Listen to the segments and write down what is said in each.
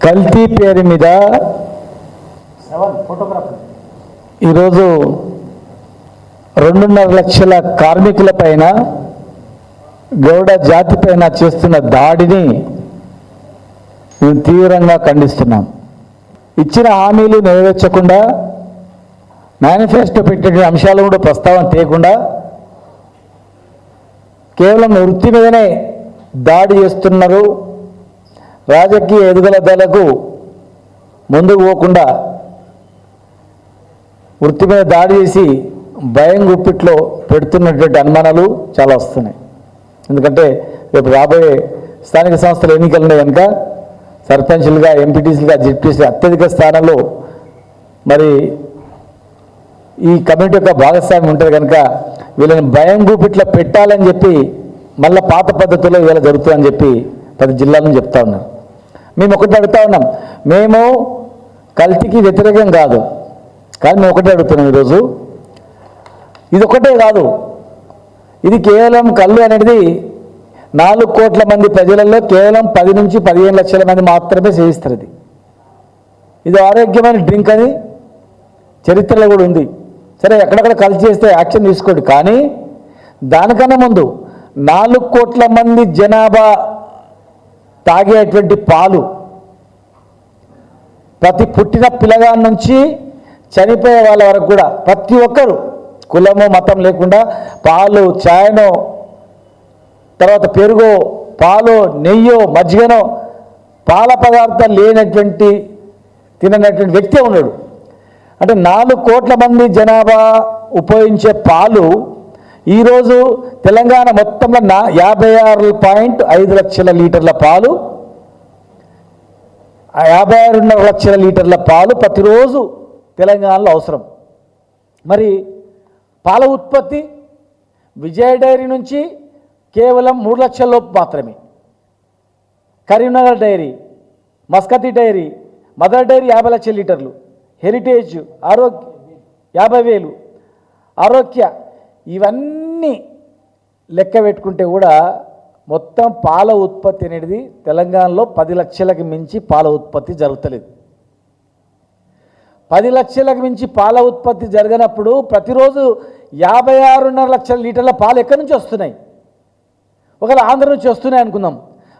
కల్తీ పేరు మీద ఈరోజు 2.5 లక్షల కార్మికుల పైన గౌడ జాతి పైన చేస్తున్న దాడిని మేము తీవ్రంగా ఖండిస్తున్నాం. ఇచ్చిన హామీలు నెరవేర్చకుండా మేనిఫెస్టో పెట్టిన అంశాలు కూడా ప్రస్తావన చేయకుండా కేవలం వృత్తి మీదనే దాడి చేస్తున్నారు. రాజకీయ ఎదుగుదలకు ముందుకు పోకుండా వృత్తి మీద దాడి చేసి భయం గుప్పిట్లో పెడుతున్నటువంటి అనుమానాలు చాలా వస్తున్నాయి. ఎందుకంటే రేపు రాబోయే స్థానిక సంస్థల ఎన్నికలు ఉన్నాయి కనుక సర్పంచులుగా, ఎంపీటీసీలుగా, జెడ్పీసీ అత్యధిక స్థానంలో మరి ఈ కమిటీ యొక్క భాగస్వామ్యం ఉంటుంది కనుక వీళ్ళని భయం గుప్పిట్లో పెట్టాలని చెప్పి మళ్ళీ పాత పద్ధతిలో ఇవాళ జరుగుతుందని చెప్పి ప్రతి జిల్లాలను చెప్తా ఉన్నారు. మేము ఒకటి అడుగుతా ఉన్నాం, మేము కల్తీకి వ్యతిరేకం కాదు, కానీ మేము ఒకటే అడుగుతున్నాం. ఈరోజు ఇది ఒకటే కాదు, ఇది కేవలం కళ్ళు అనేది 4 కోట్ల మంది ప్రజలలో కేవలం 10 నుంచి 15 లక్షల మంది మాత్రమే సేవిస్తారు. ఇది ఆరోగ్యమైన డ్రింక్ అని చరిత్రలో కూడా ఉంది. సరే, ఎక్కడెక్కడ కల్తీ చేస్తే యాక్షన్ తీసుకోండి, కానీ దానికన్నా ముందు 4 కోట్ల మంది జనాభా తాగేటువంటి పాలు, ప్రతి పుట్టిన పిల్లగాడి నుంచి చనిపోయే వాళ్ళ వరకు కూడా ప్రతి ఒక్కరు కులము మతం లేకుండా పాలు, చాయనో, తర్వాత పెరుగో, పాలో, నెయ్యో, మజ్జిగనో, పాల పదార్థాలు లేనటువంటి తిననటువంటి వ్యక్తి ఉన్నాడు. అంటే 4 కోట్ల మంది జనాభా ఉపయోగించే పాలు ఈరోజు తెలంగాణ మొత్తంలో 56.5 లక్షల లీటర్ల పాలు, 56.5 లక్షల లీటర్ల పాలు ప్రతిరోజు తెలంగాణలో అవసరం. మరి పాల ఉత్పత్తి విజయ డైరీ నుంచి కేవలం 3 లక్షల లోపు మాత్రమే. Karimnagar dairy, Muskati dairy, Mother Dairy 50 లక్షల లీటర్లు, హెరిటేజ్, ఆరోగ్య 50,000, ఆరోగ్య, ఇవన్నీ లెక్క పెట్టుకుంటే కూడా మొత్తం పాల ఉత్పత్తి అనేది తెలంగాణలో 10 లక్షలకు మించి పాల ఉత్పత్తి జరుగుతలేదు. 10 లక్షలకు మించి పాల ఉత్పత్తి జరగనప్పుడు ప్రతిరోజు 56.5 లక్షల లీటర్ల పాలు ఎక్కడి నుంచి వస్తున్నాయి? ఒకవేళ ఆంధ్ర నుంచి వస్తున్నాయి అనుకుందాం.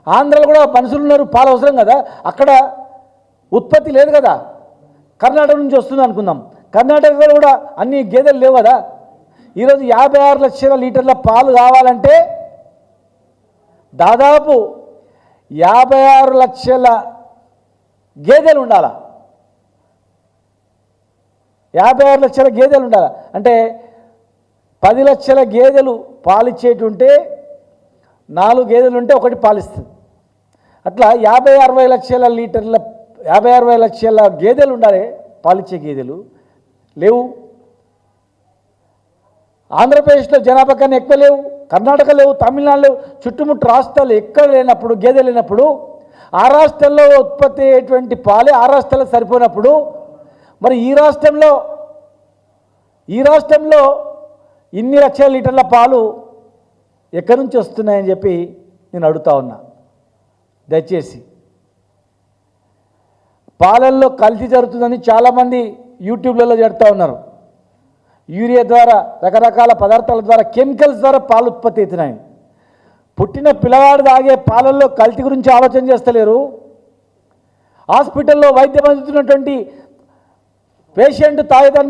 ఆంధ్రలో కూడా మనుషులు ఉన్నారు, పాలు అవసరం కదా, అక్కడ ఉత్పత్తి లేదు కదా. కర్ణాటక నుంచి వస్తుంది అనుకుందాం, కర్ణాటకలో కూడా అన్ని గేదెలు లేవు కదా. ఈరోజు 56 లక్షల లీటర్ల పాలు కావాలంటే దాదాపు 56 లక్షల గేదెలు ఉండాలా. 56 లక్షల గేదెలు ఉండాలి అంటే 10 లక్షల గేదెలు పాలిచ్చేటుంటే 4 గేదెలు ఉంటే 1 పాలిస్తుంది. అట్లా 50-60 లక్షల లీటర్ల 50-60 లక్షల గేదెలు ఉండాలి, పాలిచ్చే గేదెలు లేవు. ఆంధ్రప్రదేశ్లో జనాభా కన్నా ఎక్కువ లేవు, కర్ణాటక లేవు, తమిళనాడు లేవు, చుట్టుముట్టు రాష్ట్రాలు ఎక్కడ లేనప్పుడు, గేదెలు లేనప్పుడు, ఆ రాష్ట్రాల్లో ఉత్పత్తి అయ్యేటువంటి పాలే ఆ రాష్ట్రాలకు సరిపోయినప్పుడు మరి ఈ రాష్ట్రంలో ఇన్ని లక్షల లీటర్ల పాలు ఎక్కడి నుంచి వస్తున్నాయని చెప్పి నేను అడుగుతా ఉన్నా. దయచేసి పాలల్లో కల్తీ జరుగుతుందని చాలామంది యూట్యూబ్లలో చెప్తా ఉన్నారు. యూరియా ద్వారా, రకరకాల పదార్థాల ద్వారా, కెమికల్స్ ద్వారా పాలు ఉత్పత్తి అవుతున్నాయి. పుట్టిన పిల్లవాడు తాగే పాలల్లో కల్తీ గురించి ఆలోచన చేస్తలేరు. హాస్పిటల్లో వైద్యం అందుతున్నటువంటి పేషెంట్ తాగే దాని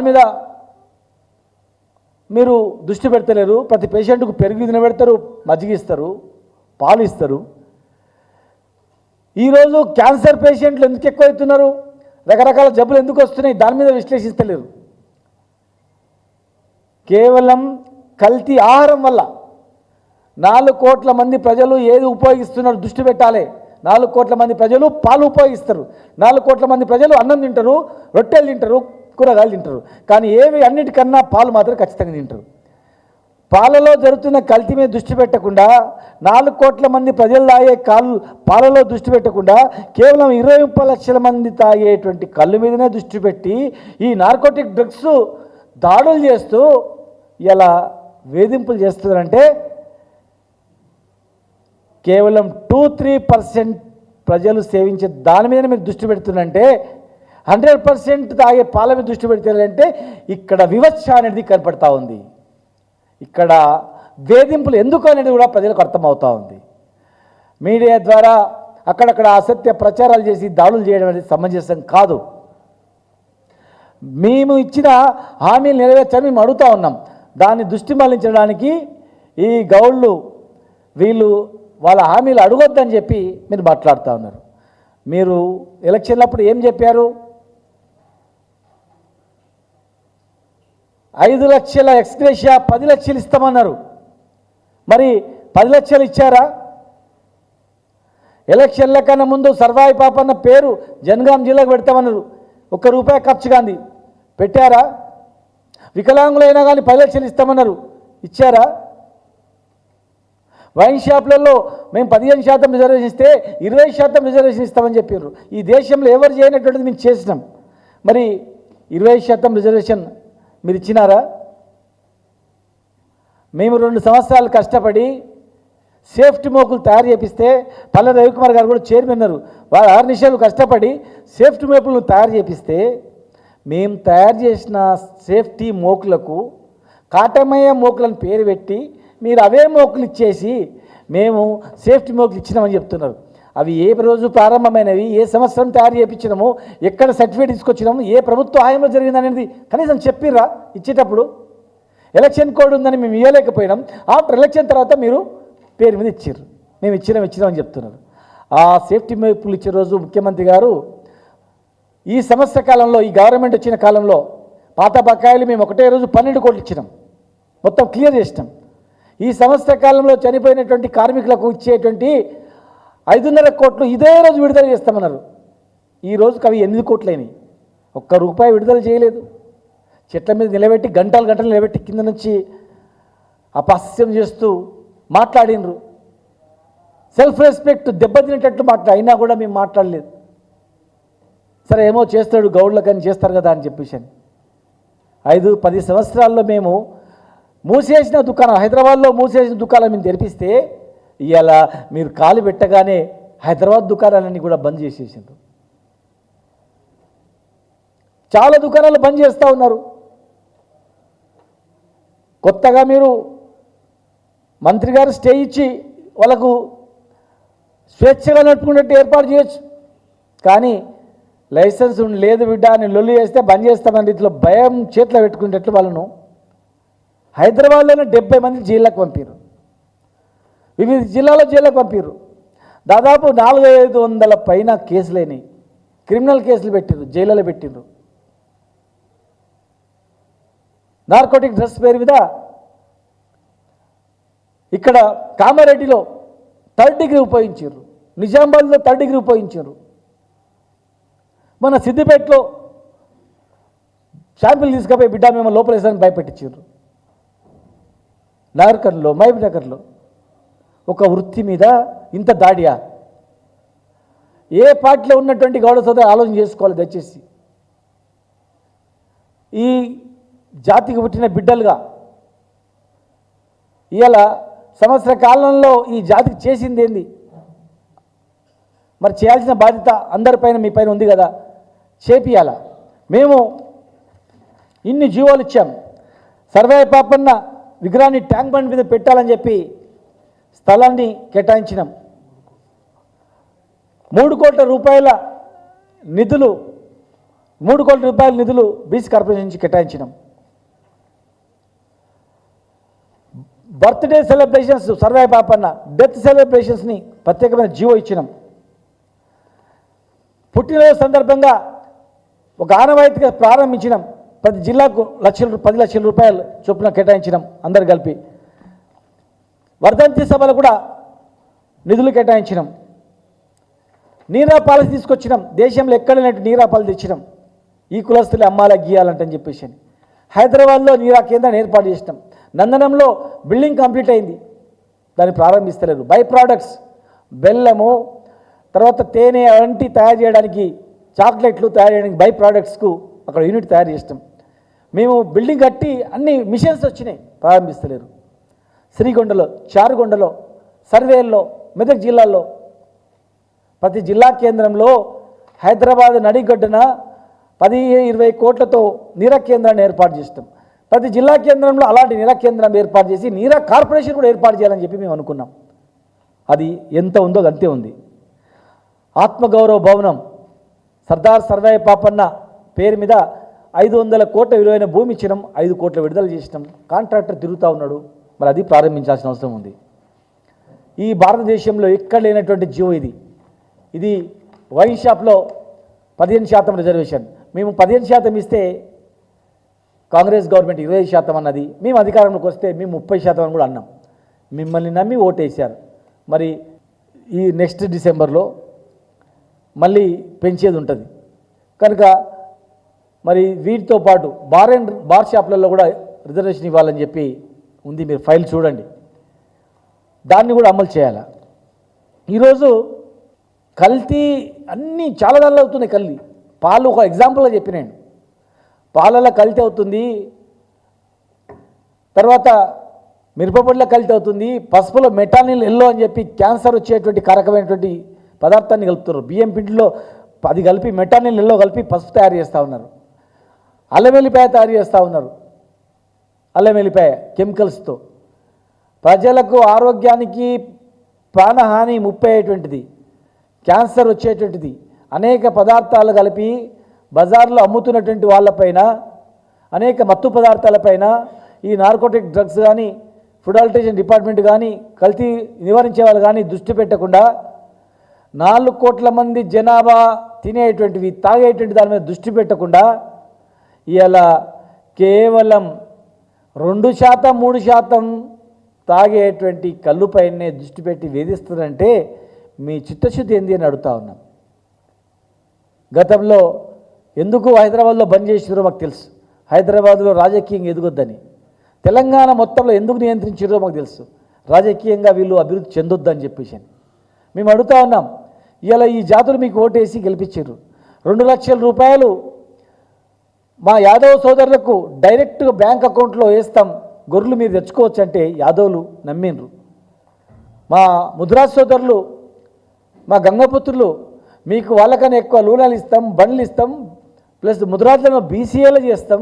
మీద మీరు దృష్టి పెడతలేరు. ప్రతి పేషెంట్కు పెరుగు తినబెడతారు, మజ్జిగ ఇస్తారు, పాలు ఇస్తారు. ఈరోజు క్యాన్సర్ పేషెంట్లు ఎందుకు ఎక్కువ అవుతున్నారు, రకరకాల జబ్బులు ఎందుకు వస్తున్నాయి, దాని మీద విశ్లేషిస్తలేరు. కేవలం కల్తీ ఆహారం వల్ల 4 కోట్ల మంది ప్రజలు ఏది ఉపయోగిస్తున్నారు దృష్టి పెట్టాలి. 4 కోట్ల మంది ప్రజలు పాలు ఉపయోగిస్తారు, 4 కోట్ల మంది ప్రజలు అన్నం తింటారు, రొట్టెలు తింటారు, కూరగాయలు తింటారు, కానీ ఏవి అన్నిటికన్నా పాలు మాత్రం ఖచ్చితంగా తింటారు. పాలలో జరుగుతున్న కల్తీ మీద దృష్టి పెట్టకుండా, 4 కోట్ల మంది ప్రజలు తాగే పాలలో దృష్టి పెట్టకుండా కేవలం 20-30 లక్షల మంది తాగేటువంటి కళ్ళు మీదనే దృష్టి పెట్టి ఈ నార్కోటిక్ డ్రగ్స్ దాడులు చేస్తూ ఇలా వేధింపులు చేస్తున్నారంటే కేవలం 2-3% ప్రజలు సేవించే దాని మీద మీరు దృష్టి పెడుతుందంటే 100% తాగే పాల మీద దృష్టి పెడతారంటే ఇక్కడ వివక్ష అనేది కనపడతా ఉంది. ఇక్కడ వేధింపులు ఎందుకు అనేది కూడా ప్రజలకు అర్థమవుతూ ఉంది. మీడియా ద్వారా అక్కడక్కడ అసత్య ప్రచారాలు చేసి దాడులు చేయడం అనేది సమంజసం కాదు. మేము ఇచ్చిన హామీలు నెరవేర్చని మేము అడుగుతూ ఉన్నాం. దాన్ని దృష్టి మళ్లించడానికి ఈ గౌళ్ళు వీళ్ళు వాళ్ళ హామీలు అడగొద్దని చెప్పి మీరు మాట్లాడుతూ ఉన్నారు. మీరు ఎలక్షన్లప్పుడు ఏం చెప్పారు? 5 లక్షల ఎక్స్గ్రేషియా 10 లక్షలు ఇస్తామన్నారు. మరి 10 లక్షలు ఇచ్చారా? ఎలక్షన్ల కన్నా ముందు సర్వాయి పాపన్న పేరు జనగాం జిల్లాకు పెడతామన్నారు. ₹1 ఖర్చు కాంది పెట్టారా? వికలాంగులైనా కానీ 10 లక్షలు ఇస్తామన్నారు, ఇచ్చారా? వైన్ షాపులలో మేము 15% రిజర్వేషన్ ఇస్తే 20% రిజర్వేషన్ ఇస్తామని చెప్పారు. ఈ దేశంలో ఎవరు చేయనటువంటిది మేము చేసినాం. మరి 20% రిజర్వేషన్ మీరు ఇచ్చినారా? మేము 2 సంవత్సరాలు కష్టపడి సేఫ్టీ మోకులు తయారు చేపిస్తే పల్లె రవికుమార్ గారు కూడా చైర్మన్ ఉన్నారు. వాళ్ళు 6 నిమిషాలు కష్టపడి సేఫ్టీ మోకులను తయారు చేపిస్తే మేము తయారు చేసిన సేఫ్టీ మోకులకు కాటమయ్య మోకులను పేరు పెట్టి మీరు అవే మోకులు ఇచ్చేసి మేము సేఫ్టీ మోకులు ఇచ్చినామని చెప్తున్నారు. అవి ఏ రోజు ప్రారంభమైనవి, ఏ సంవత్సరం తయారు చేయించినాము, ఎక్కడ సర్టిఫికేట్ తీసుకొచ్చినాము, ఏ ప్రభుత్వ హాయంలో జరిగిందనేది కనీసం చెప్పిర్రా? ఇచ్చేటప్పుడు ఎలక్షన్ కోడ్ ఉందని మేము ఇవ్వలేకపోయినాం. ఆఫ్టర్ ఎలక్షన్ తర్వాత మీరు పేరు మీద ఇచ్చారు. మేము ఇచ్చినామని చెప్తున్నారు. ఆ సేఫ్టీ మోకులు ఇచ్చే రోజు ముఖ్యమంత్రి గారు ఈ సంవత్సర కాలంలో, ఈ గవర్నమెంట్ వచ్చిన కాలంలో పాత బకాయిలు మేము ఒకటే రోజు 12 కోట్లు ఇచ్చినాం, మొత్తం క్లియర్ చేసినాం. ఈ సంవత్సర కాలంలో చనిపోయినటువంటి కార్మికులకు ఇచ్చేటువంటి 5.5 కోట్లు ఇదే రోజు విడుదల చేస్తామన్నారు. ఈ రోజుకి అవి 8 కోట్లైనాయి. ₹1 విడుదల చేయలేదు. చెట్ల మీద నిలబెట్టి గంటలు నిలబెట్టి కింద నుంచి అపహాస్యం చేస్తూ మాట్లాడినరు. సెల్ఫ్ రెస్పెక్ట్ దెబ్బతినేటట్లు అయినా కూడా మేము మాట్లాడలేదు. సరే ఏమో చేస్తాడు గౌడ్లకని చేస్తారు కదా అని చెప్పేసి 5-10 సంవత్సరాల్లో మేము మూసేసిన దుకాణం, హైదరాబాద్లో మూసేసిన దుకాణాలు మేము తెరిపిస్తే ఇవాళ మీరు కాలు పెట్టగానే హైదరాబాద్ దుకాణాలన్నీ కూడా బంద్ చేసేసిండ్రు. చాలా దుకాణాలు బంద్ చేస్తూ ఉన్నారు. కొత్తగా మీరు మంత్రి గారు స్టే ఇచ్చి వాళ్ళకు స్వేచ్ఛగా నడుపుకున్నట్టు ఏర్పాటు చేయొచ్చు. కానీ లైసెన్స్ లేదు బిడ్డ అని లొల్లి చేస్తే బంద్ చేస్తామని రీతిలో భయం చేతిలో పెట్టుకునేటట్లు వాళ్ళను హైదరాబాద్లోనే 70 మంది జైళ్ళకు పంపారు. వివిధ జిల్లాలో జైళ్ళకు పంపారు. దాదాపు 400-500 పైన కేసులైనాయి. క్రిమినల్ కేసులు పెట్టిరు, జైళ్ళలో పెట్టిండ్రు. నార్కోటిక్ డ్రగ్స్ పేరు మీద ఇక్కడ కామారెడ్డిలో 3rd డిగ్రీ ఉపయోగించారు, నిజామాబాద్లో 3rd డిగ్రీ ఉపయోగించారు. మన సిద్దిపేటలో శాంపిల్ తీసుకుపోయి బిడ్డ మేము లోపలేసాలని భయపెట్టించారు. నాగర్కర్లో, మహబూబ్ నగర్లో ఒక వృత్తి మీద ఇంత దాడియా? ఏ పార్టీలో ఉన్నటువంటి గౌడ సోదరు ఆలోచన చేసుకోవాలి దయచేసి. ఈ జాతికి పుట్టిన బిడ్డలుగా ఇవాళ సంవత్సర కాలంలో ఈ జాతికి చేసింది ఏంది? మరి చేయాల్సిన బాధ్యత అందరిపైన మీ పైన ఉంది కదా, చేపియాల. మేము ఇన్ని జీవోలు ఇచ్చాం. సర్వాయి పాపన్న విగ్రహాన్ని ట్యాంక్ బండ్ మీద పెట్టాలని చెప్పి స్థలాన్ని కేటాయించినాం. 3 కోట్ల రూపాయల నిధులు బీసీ కార్పొరేషన్ నుంచి కేటాయించినాం. Birthday celebrations Sarvai Papanna, death సెలబ్రేషన్స్ని ప్రత్యేకమైన జీవో ఇచ్చినాం. పుట్టినరోజు సందర్భంగా ఒక ఆనవాయితీగా ప్రారంభించినాం. ప్రతి జిల్లాకు 10 లక్షల రూపాయలు చొప్పున కేటాయించినాం అందరు కలిపి. వర్ధంతి సభలు కూడా నిధులు కేటాయించినాం. నీరా పాలసీ తీసుకొచ్చినాం. దేశంలో ఎక్కడ లేనట్టు నీరా పాలసీ తెచ్చినాం. ఈ కులస్తులు అమ్మాల గీయాలంటని చెప్పేసి హైదరాబాద్లో నీరా కేంద్రాన్ని ఏర్పాటు చేసినాం. నందనంలో బిల్డింగ్ కంప్లీట్ అయింది, దాన్ని ప్రారంభిస్తలేరు. బై ప్రోడక్ట్స్ బెల్లము, తర్వాత తేనె వంటి తయారు చేయడానికి, చాక్లెట్లు తయారు చేయడానికి బై ప్రోడక్ట్స్కు అక్కడ యూనిట్ తయారు చేస్తాం. మేము బిల్డింగ్ కట్టి అన్ని మిషన్స్ వచ్చినాయి, ప్రారంభిస్తలేరు. శ్రీగొండలో, చారుగొండలో, సర్వేల్లో, మెదక్ జిల్లాల్లో ప్రతి జిల్లా కేంద్రంలో హైదరాబాద్ నడిగడ్డన 10-20 కోట్లతో నీరా కేంద్రాన్ని ఏర్పాటు చేస్తాం. ప్రతి జిల్లా కేంద్రంలో అలాంటి నీరా కేంద్రం ఏర్పాటు చేసి నీరా కార్పొరేషన్ కూడా ఏర్పాటు చేయాలని చెప్పి మేము అనుకున్నాం. అది ఎంత ఉందో అంతే ఉంది. ఆత్మగౌరవ భవనం సర్దార్ సర్వాయి పాపన్న పేరు మీద 500 కోట్ల విలువైన భూమి ఇచ్చినాం, 5 కోట్ల విడుదల చేసినాం. కాంట్రాక్టర్ తిరుగుతూ ఉన్నాడు, మరి అది ప్రారంభించాల్సిన అవసరం ఉంది. ఈ భారతదేశంలో ఎక్కడ లేనటువంటి జీవో ఇది వైన్ షాప్లో 15% రిజర్వేషన్. మేము 15% ఇస్తే కాంగ్రెస్ గవర్నమెంట్ 20% అన్నది. మేము అధికారంలోకి వస్తే మేము 30% అని కూడా అన్నాం. మిమ్మల్ని నమ్మి ఓటేశారు. మరి ఈ నెక్స్ట్ డిసెంబర్లో మళ్ళీ పెంచేది ఉంటుంది కనుక మరి వీటితో పాటు బార్ షాప్లలో కూడా రిజర్వేషన్ ఇవ్వాలని చెప్పి ఉంది. మీరు ఫైల్ చూడండి, దాన్ని కూడా అమలు చేయాలి. ఈరోజు కల్తీ అన్నీ చాలా దానిలో అవుతున్నాయి. కల్తీ పాలు ఒక ఎగ్జాంపుల్గా చెప్పినాను. పాలలో కల్తీ అవుతుంది, తర్వాత మిరపపొడిలో కల్తీ అవుతుంది, పసుపులో మెటానిల్ ఎల్లో అని చెప్పి క్యాన్సర్ వచ్చేటువంటి కారకమైనటువంటి పదార్థాన్ని కలుపుతున్నారు. బియ్యం పిండిలో అది కలిపి మెటానిల్ ఎల్లో కలిపి పసుపు తయారు చేస్తూ ఉన్నారు. అల్లం వెల్లిపాయ తయారు చేస్తూ ఉన్నారు. అల్లం వెల్లిపాయ కెమికల్స్తో ప్రజలకు ఆరోగ్యానికి ప్రాణహాని ముప్పేటువంటిది, క్యాన్సర్ వచ్చేటువంటిది అనేక పదార్థాలు కలిపి బజార్లో అమ్ముతున్నటువంటి వాళ్ళపైన, అనేక మత్తు పదార్థాలపైన ఈ నార్కోటిక్ డ్రగ్స్ కానీ ఫుడ్ అల్టరేషన్ డిపార్ట్మెంట్ కానీ కల్తీ నివారించే వాళ్ళు కానీ దృష్టి పెట్టకుండా 4 కోట్ల మంది జనాభా తినేటువంటివి తాగేటువంటి దాని మీద దృష్టి పెట్టకుండా ఇలా కేవలం 2% 3% తాగేటువంటి కళ్ళుపైనే దృష్టి పెట్టి వేధిస్తుందంటే మీ చిత్తశుద్ధి ఏంది అని అడుగుతా ఉన్నాం. గతంలో ఎందుకు హైదరాబాద్లో బంద్ చేసిరో మాకు తెలుసు. హైదరాబాద్లో రాజకీయంగా ఎదగొద్దని. తెలంగాణ మొత్తంలో ఎందుకు నియంత్రించారో మాకు తెలుసు. రాజకీయంగా వీళ్ళు అభివృద్ధి చెందొద్దని చెప్పేసి మేము అడుగుతా ఉన్నాం. ఇలా ఈ జాతులు మీకు ఓటేసి గెలిపించారు. 2 లక్షల రూపాయలు మా యాదవ్ సోదరులకు డైరెక్ట్గా బ్యాంక్ అకౌంట్లో వేస్తాం, గొర్రెలు మీరు తెచ్చుకోవచ్చు అంటే యాదవులు నమ్మిండ్రు. మా ముద్రాజ్ సోదరులు, మా గంగపుత్రులు మీకు వాళ్ళకన్నా ఎక్కువ లూనాలు ఇస్తాం, బండ్లు ఇస్తాం, ప్లస్ ముద్రాజ్లను బీసీఏలో చేస్తాం,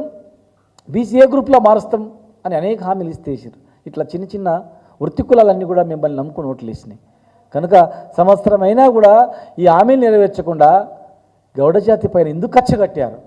బీసీఏ గ్రూప్లో మారుస్తాం అని అనేక హామీలు ఇస్తేసారు. ఇట్లా చిన్న చిన్న వృత్తి కులాలన్నీ కూడా మిమ్మల్ని నమ్ముకుని ఓట్లు వేసినాయి. కనుక సంవత్సరం అయినా కూడా ఈ హామీలు నెరవేర్చకుండా గౌడ జాతి పైన ఎందుకు కక్ష కట్టారు?